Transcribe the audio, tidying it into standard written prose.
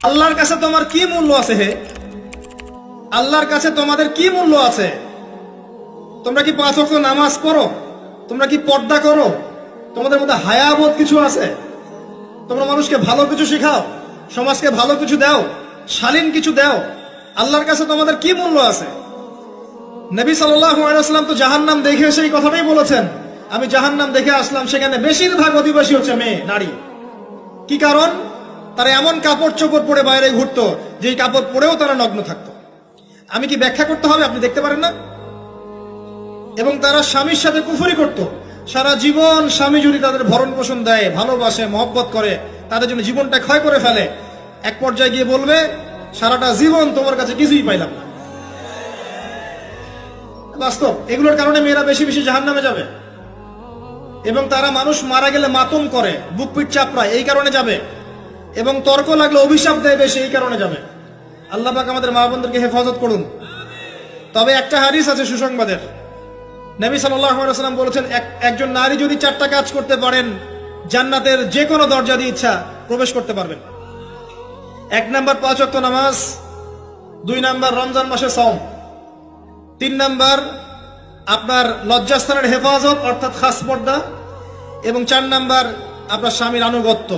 আল্লাহর কাছে তোমার কি মূল্য আছে? হে আল্লাহর কাছে তোমাদের কি মূল্য আছে? তোমরা কি 5 ওয়াক্ত নামাজ পড়ো? তোমরা কি পর্দা করো? তোমাদের মধ্যে হায়াবোধ কিছু আছে? তোমরা মানুষকে ভালো কিছু শেখাও, সমাজকে ভালো কিছু দাও, শালীন কিছু দাও? আল্লাহর কাছে তোমাদের কি মূল্য আছে? নবী সাল্লাল্লাহু আলাইহি ওয়াসাল্লাম তো জাহান্নাম দেখে সেই কথাটাই বলেছেন, আমি জাহান্নাম দেখে আসলাম, সেখানে বেশিরভাগ অধিবাসী হচ্ছে মেয়ে, নারী। কি কারণ? তারা এমন কাপড় চোপড় পরে বাইরে ঘুরতো, যেই কাপড় পরেও তারা নগ্ন থাকতো। আমি কি ব্যাখ্যা করতে হবে? আপনি দেখতে পারেন না? এবং তারা স্বামীর সাথে কুফরি করত। সারা জীবন স্বামী যদি তাদের ভরণ পোষণ দেয়, ভালোবাসে, মহব্বত করে, তাদের জন্য জীবনটা ক্ষয় করে ফেলে, এক পর্যায়ে গিয়ে বলবে, সারাটা জীবন তোমার কাছে কিছুই পাইলাম না। বাস্তব। এগুলোর কারণে মেয়েরা বেশি বেশি জাহান্নামে যাবে। এবং তারা মানুষ মারা গেলে মাতম করে, বুক পিঠ চাপড়ায়, এই কারণে যাবে। এবং তর্ক লাগলে অভিশাপ দেয় বেশি, এই কারণে যাবে। আল্লাহ পাক আমাদের মা বোনদেরকে হেফাজত করুন। তবে একটা হাদিস আছে সুসংবাদের। নবী সাল্লাল্লাহু আলাইহি ওয়াসাল্লাম বলেছেন, একজন নারী যদি 4টা কাজ করতে পারেন, জান্নাতের যে কোনো দরজা দিয়ে ইচ্ছা প্রবেশ করতে পারবেন। 1 নাম্বার 5 ওয়াক্ত নামাজ, 2 নাম্বার রমজান মাসে সওম, 3 নাম্বার আপনার লজ্জাস্থানের হেফাজত অর্থাৎ খাস পর্দা, এবং 4 নাম্বার আপনার স্বামীর আনুগত্য।